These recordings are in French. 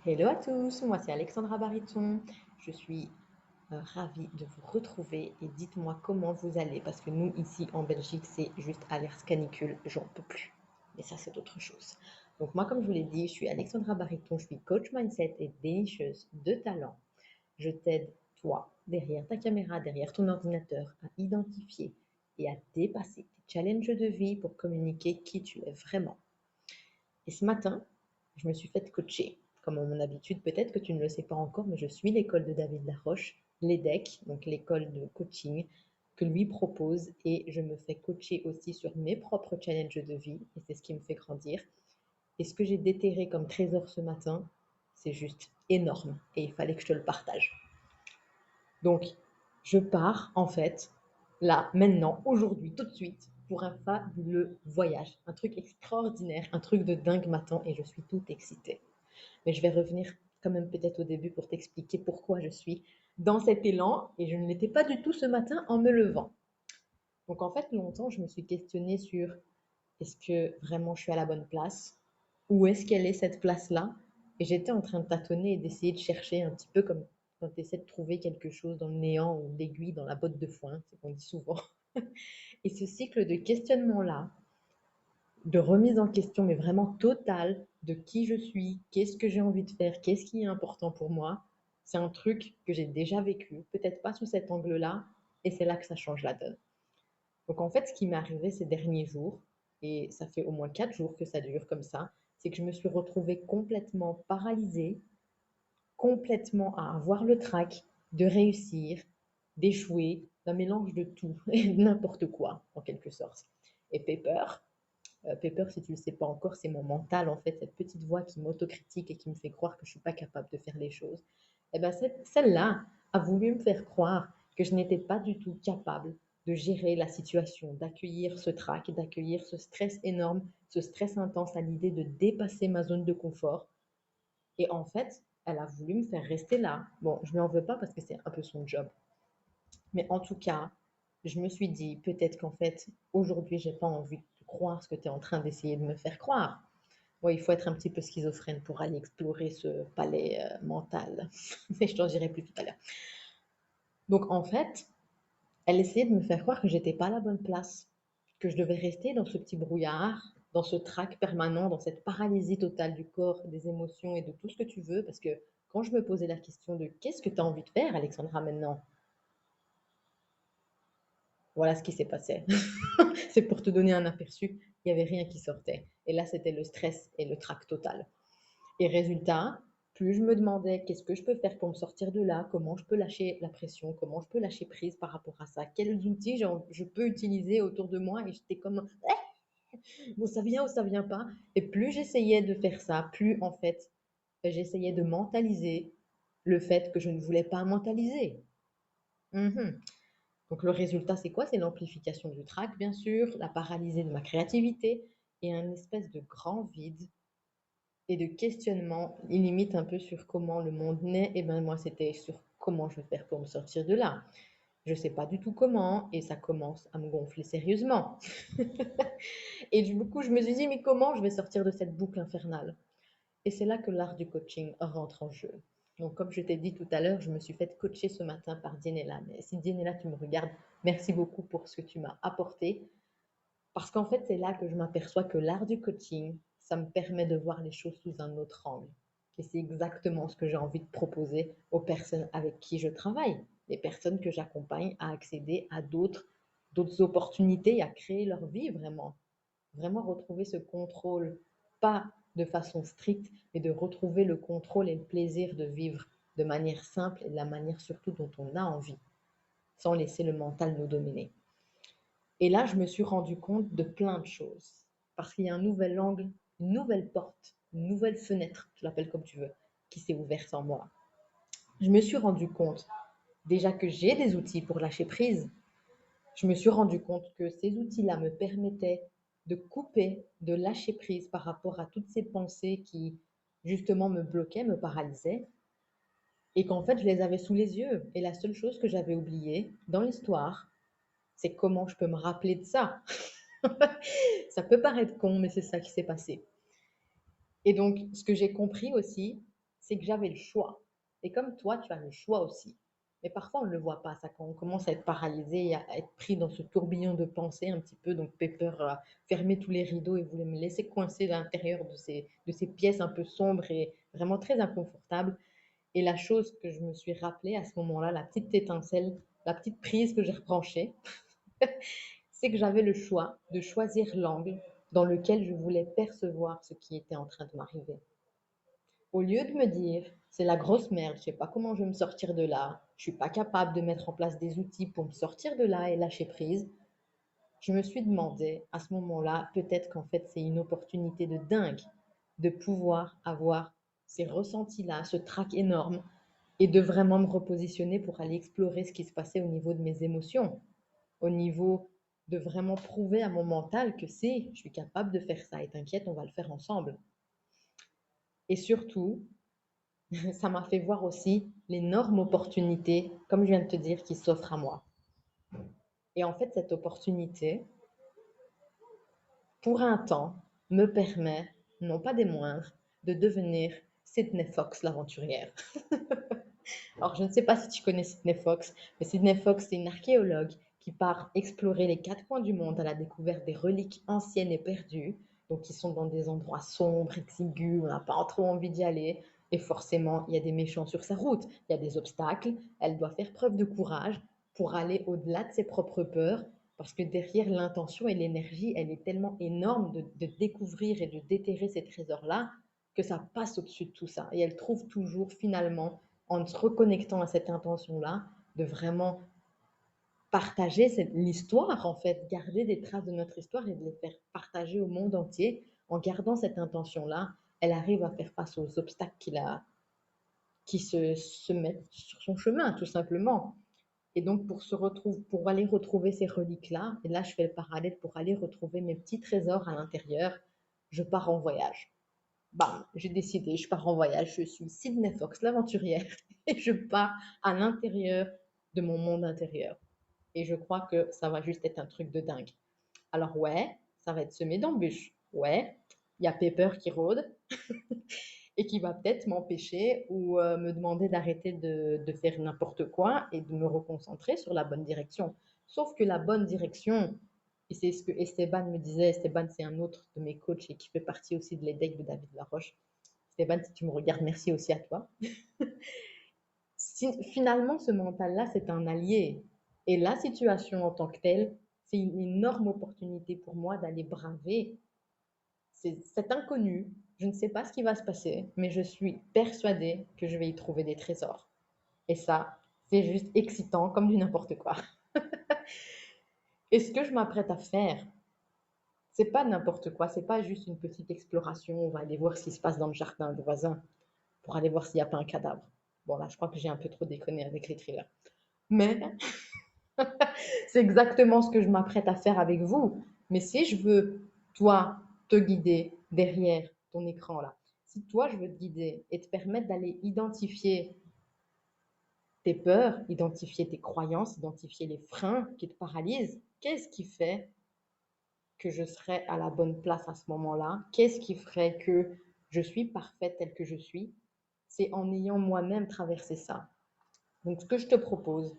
Hello à tous, moi c'est Alexandra Bariton. Je suis ravie de vous retrouver et dites-moi comment vous allez parce que nous ici en Belgique c'est juste alerte canicule, j'en peux plus. Mais ça c'est autre chose. Donc moi comme je vous l'ai dit, je suis Alexandra Bariton, je suis coach mindset et dénicheuse de talent. Je t'aide toi derrière ta caméra, derrière ton ordinateur à identifier et à dépasser tes challenges de vie pour communiquer qui tu es vraiment. Et ce matin, je me suis faite coacher. Comme à mon habitude, peut-être que tu ne le sais pas encore, mais je suis l'école de David Laroche, l'EDEC, donc l'école de coaching que lui propose, et je me fais coacher aussi sur mes propres challenges de vie, et c'est ce qui me fait grandir. Et ce que j'ai déterré comme trésor ce matin, c'est juste énorme, et il fallait que je te le partage. Donc, je pars en fait, là, maintenant, aujourd'hui, tout de suite, pour un fabuleux voyage. Un truc extraordinaire, un truc de dingue m'attend et je suis toute excitée. Mais je vais revenir quand même peut-être au début pour t'expliquer pourquoi je suis dans cet élan et je ne l'étais pas du tout ce matin en me levant. Donc en fait, longtemps, je me suis questionnée sur est-ce que vraiment je suis à la bonne place? Où est-ce qu'elle est cette place-là? Et j'étais en train de tâtonner et d'essayer de chercher un petit peu comme quand tu essaies de trouver quelque chose dans le néant ou l'aiguille dans la botte de foin, c'est ce qu'on dit souvent. Et ce cycle de questionnement-là, de remise en question, mais vraiment totale, de qui je suis, qu'est-ce que j'ai envie de faire, qu'est-ce qui est important pour moi, c'est un truc que j'ai déjà vécu, peut-être pas sous cet angle-là, et c'est là que ça change la donne. Donc en fait, ce qui m'est arrivé ces derniers jours, et ça fait au moins 4 jours que ça dure comme ça, c'est que je me suis retrouvée complètement paralysée, complètement à avoir le trac de réussir, d'échouer, d'un mélange de tout et de n'importe quoi, en quelque sorte. Et Pepper, si tu ne le sais pas encore, c'est mon mental, en fait, cette petite voix qui m'autocritique et qui me fait croire que je ne suis pas capable de faire les choses. Et bien, celle-là a voulu me faire croire que je n'étais pas du tout capable de gérer la situation, d'accueillir ce trac, d'accueillir ce stress énorme, ce stress intense à l'idée de dépasser ma zone de confort. Et en fait, elle a voulu me faire rester là. Bon, je ne lui en veux pas parce que c'est un peu son job. Mais en tout cas, je me suis dit peut-être qu'en fait, aujourd'hui, j'ai pas envie de croire ce que tu es en train d'essayer de me faire croire. Ouais, il faut être un petit peu schizophrène pour aller explorer ce palais mental. Mais je t'en dirai plus tout à l'heure. Donc en fait, elle essayait de me faire croire que j'étais pas à la bonne place, que je devais rester dans ce petit brouillard, dans ce trac permanent, dans cette paralysie totale du corps, des émotions et de tout ce que tu veux. Parce que quand je me posais la question de qu'est-ce que tu as envie de faire, Alexandra, maintenant, voilà ce qui s'est passé. C'est pour te donner un aperçu, il n'y avait rien qui sortait. Et là, c'était le stress et le trac total. Et résultat, plus je me demandais qu'est-ce que je peux faire pour me sortir de là, comment je peux lâcher la pression, comment je peux lâcher prise par rapport à ça, quels outils je peux utiliser autour de moi. Et j'étais comme, bon, ça vient ou ça vient pas. Et plus j'essayais de faire ça, plus en fait, j'essayais de mentaliser le fait que je ne voulais pas mentaliser. Mhm. Donc le résultat, c'est quoi? C'est l'amplification du trac, bien sûr, la paralysie de ma créativité et un espèce de grand vide et de questionnement, limite un peu sur comment le monde naît. Et ben moi, c'était sur comment je vais faire pour me sortir de là. Je ne sais pas du tout comment et ça commence à me gonfler sérieusement. Et du coup, je me suis dit, mais comment je vais sortir de cette boucle infernale? Et c'est là que l'art du coaching rentre en jeu. Donc, comme je t'ai dit tout à l'heure, je me suis faite coacher ce matin par Dienela. Mais si Dienela, tu me regardes, merci beaucoup pour ce que tu m'as apporté. Parce qu'en fait, c'est là que je m'aperçois que l'art du coaching, ça me permet de voir les choses sous un autre angle. Et c'est exactement ce que j'ai envie de proposer aux personnes avec qui je travaille, les personnes que j'accompagne à accéder à d'autres opportunités, à créer leur vie vraiment. Vraiment retrouver ce contrôle, pas de façon stricte, mais de retrouver le contrôle et le plaisir de vivre de manière simple et de la manière surtout dont on a envie, sans laisser le mental nous dominer. Et là, je me suis rendu compte de plein de choses. Parce qu'il y a un nouvel angle, une nouvelle porte, une nouvelle fenêtre, tu l'appelles comme tu veux, qui s'est ouverte en moi. Je me suis rendu compte déjà que j'ai des outils pour lâcher prise. Je me suis rendu compte que ces outils-là me permettaient de couper, de lâcher prise par rapport à toutes ces pensées qui, justement, me bloquaient, me paralysaient, et qu'en fait, je les avais sous les yeux. Et la seule chose que j'avais oubliée dans l'histoire, c'est comment je peux me rappeler de ça. Ça peut paraître con, mais c'est ça qui s'est passé. Et donc, ce que j'ai compris aussi, c'est que j'avais le choix. Et comme toi, tu as le choix aussi. Mais parfois, on ne le voit pas, ça, quand on commence à être paralysé, et à être pris dans ce tourbillon de pensée un petit peu. Donc, Pepper a fermé tous les rideaux et voulait me laisser coincer à l'intérieur de ces pièces un peu sombres et vraiment très inconfortables. Et la chose que je me suis rappelée à ce moment-là, la petite étincelle, la petite prise que j'ai rebranchée, c'est que j'avais le choix de choisir l'angle dans lequel je voulais percevoir ce qui était en train de m'arriver. Au lieu de me dire, c'est la grosse merde, je sais pas comment je vais me sortir de là, je suis pas capable de mettre en place des outils pour me sortir de là et lâcher prise, je me suis demandé à ce moment-là, peut-être qu'en fait c'est une opportunité de dingue de pouvoir avoir ces ressentis-là, ce trac énorme et de vraiment me repositionner pour aller explorer ce qui se passait au niveau de mes émotions, au niveau de vraiment prouver à mon mental que je suis capable de faire ça et t'inquiète, on va le faire ensemble. Et surtout, ça m'a fait voir aussi l'énorme opportunité, comme je viens de te dire, qui s'offre à moi. Et en fait, cette opportunité, pour un temps, me permet, non pas des moindres, de devenir Sydney Fox l'aventurière. Alors, je ne sais pas si tu connais Sydney Fox, mais Sydney Fox, c'est une archéologue qui part explorer les quatre coins du monde à la découverte des reliques anciennes et perdues, donc qui sont dans des endroits sombres, exigus, on n'a pas trop envie d'y aller, et forcément, il y a des méchants sur sa route, il y a des obstacles, elle doit faire preuve de courage pour aller au-delà de ses propres peurs, parce que derrière l'intention et l'énergie, elle est tellement énorme de découvrir et de déterrer ces trésors-là, que ça passe au-dessus de tout ça. Et elle trouve toujours finalement en se reconnectant à cette intention-là, de vraiment partager l'histoire, en fait, garder des traces de notre histoire et de les faire partager au monde entier. En gardant cette intention-là, elle arrive à faire face aux obstacles qui se mettent sur son chemin, tout simplement. Et donc, pour aller retrouver ces reliques-là, et là, je fais le parallèle pour aller retrouver mes petits trésors à l'intérieur, je pars en voyage. Bam, j'ai décidé, je pars en voyage, je suis Sydney Fox, l'aventurière, et je pars à l'intérieur de mon monde intérieur. Et je crois que ça va juste être un truc de dingue. Alors ouais, ça va être semé d'embûches. Ouais, il y a Pepper qui rôde et qui va peut-être m'empêcher ou me demander d'arrêter de faire n'importe quoi et de me reconcentrer sur la bonne direction. Sauf que la bonne direction, et c'est ce que Esteban me disait, Esteban c'est un autre de mes coachs et qui fait partie aussi de l'EDEC de David Laroche. Esteban, si tu me regardes, merci aussi à toi. Finalement, ce mental-là, c'est un allié. Et la situation en tant que telle, c'est une énorme opportunité pour moi d'aller braver cet inconnu. Je ne sais pas ce qui va se passer, mais je suis persuadée que je vais y trouver des trésors. Et ça, c'est juste excitant comme du n'importe quoi. Et ce que je m'apprête à faire, c'est pas n'importe quoi, c'est pas juste une petite exploration, on va aller voir ce qui se passe dans le jardin de voisin pour aller voir s'il n'y a pas un cadavre. Bon là, je crois que j'ai un peu trop déconné avec les thrillers. Mais c'est exactement ce que je m'apprête à faire avec vous. Mais si je veux, toi, te guider derrière ton écran là, si toi, je veux te guider et te permettre d'aller identifier tes peurs, identifier tes croyances, identifier les freins qui te paralysent, qu'est-ce qui fait que je serai à la bonne place à ce moment-là? Qu'est-ce qui ferait que je suis parfaite telle que je suis? C'est en ayant moi-même traversé ça. Donc, ce que je te propose,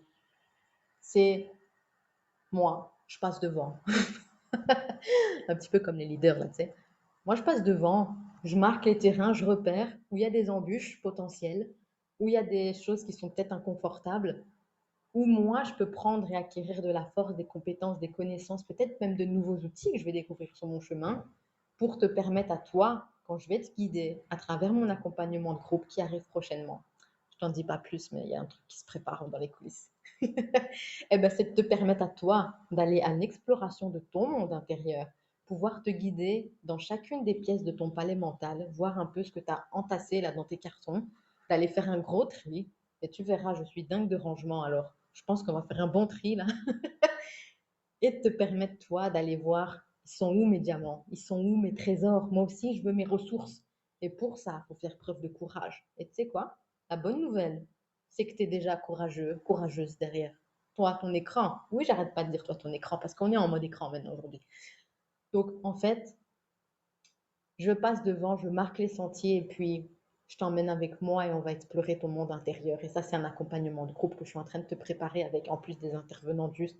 c'est moi, je passe devant. Un petit peu comme les leaders, là, tu sais. Moi, je passe devant, je marque les terrains, je repère où il y a des embûches potentielles, où il y a des choses qui sont peut-être inconfortables, où moi, je peux prendre et acquérir de la force, des compétences, des connaissances, peut-être même de nouveaux outils que je vais découvrir sur mon chemin pour te permettre à toi, quand je vais te guider à travers mon accompagnement de groupe qui arrive prochainement. Je t'en dis pas plus, mais il y a un truc qui se prépare dans les coulisses. Eh ben, c'est de te permettre à toi d'aller à l'exploration de ton monde intérieur, pouvoir te guider dans chacune des pièces de ton palais mental, voir un peu ce que tu as entassé là dans tes cartons, d'aller faire un gros tri. Et tu verras, je suis dingue de rangement, alors je pense qu'on va faire un bon tri là. Et de te permettre, toi, d'aller voir, ils sont où mes diamants, ils sont où mes trésors, moi aussi, je veux mes ressources. Et pour ça, il faut faire preuve de courage. Et tu sais quoi? La bonne nouvelle, c'est que tu es déjà courageux, courageuse derrière. Toi, ton écran. Oui, j'arrête pas de dire toi, ton écran, parce qu'on est en mode écran maintenant aujourd'hui. Donc, en fait, je passe devant, je marque les sentiers et puis je t'emmène avec moi et on va explorer ton monde intérieur. Et ça, c'est un accompagnement de groupe que je suis en train de te préparer avec, en plus des intervenants juste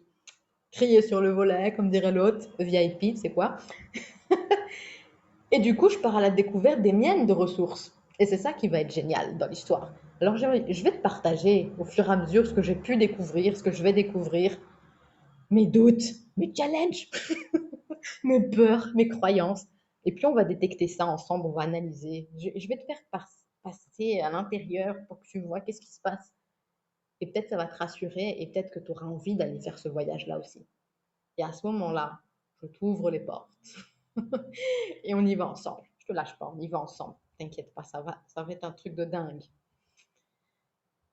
crier sur le volet, comme dirait l'autre, VIP, c'est quoi? Et du coup, je pars à la découverte des miennes de ressources. Et c'est ça qui va être génial dans l'histoire. Alors, je vais te partager au fur et à mesure ce que j'ai pu découvrir, ce que je vais découvrir, mes doutes, mes challenges, mes peurs, mes croyances. Et puis, on va détecter ça ensemble, on va analyser. Je vais te faire passer à l'intérieur pour que tu vois qu'est-ce qui se passe. Et peut-être ça va te rassurer et peut-être que tu auras envie d'aller faire ce voyage-là aussi. Et à ce moment-là, je t'ouvre les portes. Et on y va ensemble. Je te lâche pas, on y va ensemble. T'inquiète pas, ça va être un truc de dingue.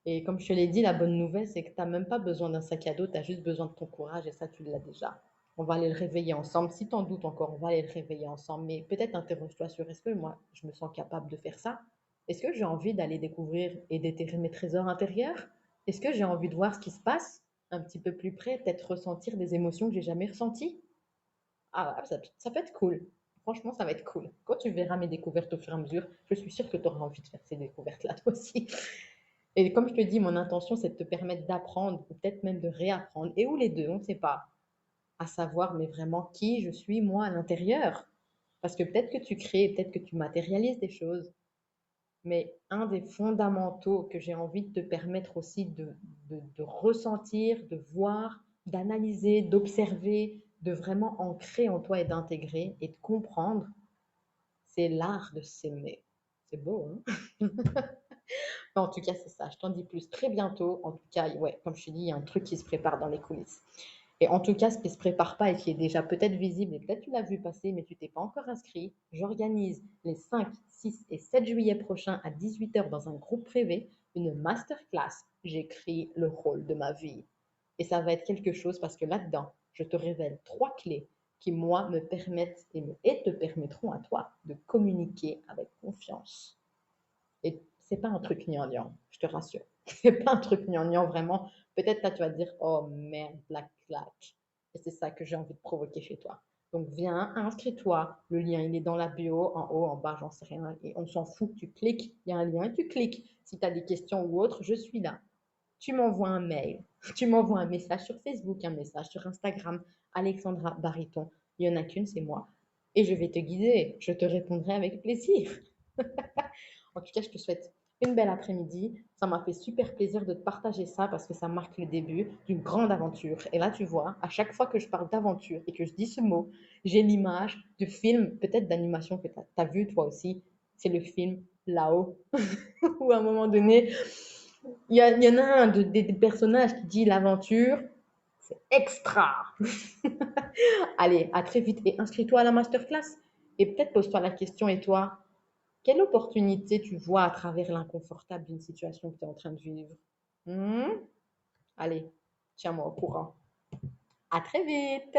Et comme je te l'ai dit, la bonne nouvelle, c'est que tu n'as même pas besoin d'un sac à dos, tu as juste besoin de ton courage et ça, tu l'as déjà. On va aller le réveiller ensemble. Si tu en doutes encore, on va aller le réveiller ensemble. Mais peut-être interroge-toi sur est-ce que moi, je me sens capable de faire ça? Est-ce que j'ai envie d'aller découvrir et déterrer mes trésors intérieurs? Est-ce que j'ai envie de voir ce qui se passe un petit peu plus près, peut-être ressentir des émotions que j'ai jamais ressenties? Ah ouais, ça peut être cool. Franchement, ça va être cool. Quand tu verras mes découvertes au fur et à mesure, je suis sûre que tu auras envie de faire ces découvertes-là toi aussi. Et comme je te dis, mon intention, c'est de te permettre d'apprendre, ou peut-être même de réapprendre, et ou les deux, on ne sait pas, à savoir, mais vraiment qui je suis moi à l'intérieur. Parce que peut-être que tu crées, peut-être que tu matérialises des choses, mais un des fondamentaux que j'ai envie de te permettre aussi de ressentir, de voir, d'analyser, d'observer, de vraiment ancrer en toi et d'intégrer et de comprendre, c'est l'art de s'aimer. C'est beau, hein? En tout cas, c'est ça. Je t'en dis plus très bientôt. En tout cas, ouais, comme je te dis, il y a un truc qui se prépare dans les coulisses. Et en tout cas, ce qui ne se prépare pas et qui est déjà peut-être visible, et peut-être tu l'as vu passer, mais tu t'es pas encore inscrit, j'organise les 5, 6 et 7 juillet prochains à 18h dans un groupe privé une masterclass. J'écris le rôle de ma vie. Et ça va être quelque chose parce que là-dedans, je te révèle 3 clés qui, moi, me permettent et te permettront à toi de communiquer avec confiance. Et c'est pas un truc gnangnan, je te rassure. C'est pas un truc gnangnan, vraiment. Peut-être là, tu vas te dire, oh merde, la claque. Et c'est ça que j'ai envie de provoquer chez toi. Donc viens, inscris-toi. Le lien, il est dans la bio, en haut, en bas, j'en sais rien. Et on s'en fout, tu cliques, il y a un lien et tu cliques. Si tu as des questions ou autres, je suis là. Tu m'envoies un mail, tu m'envoies un message sur Facebook, un message sur Instagram, Alexandra Bariton. Il n'y en a qu'une, c'est moi. Et je vais te guider, je te répondrai avec plaisir. En tout cas, je te souhaite une belle après-midi. Ça m'a fait super plaisir de te partager ça parce que ça marque le début d'une grande aventure. Et là, tu vois, à chaque fois que je parle d'aventure et que je dis ce mot, j'ai l'image du film, peut-être d'animation que tu as vu toi aussi. C'est le film Là-haut, où à un moment donné, il y en a un des personnages qui dit l'aventure, c'est extra. Allez, à très vite et inscris-toi à la masterclass. Et peut-être pose-toi la question, et toi, quelle opportunité tu vois à travers l'inconfortable d'une situation que tu es en train de vivre? Hmm. Allez, tiens-moi au courant. À très vite!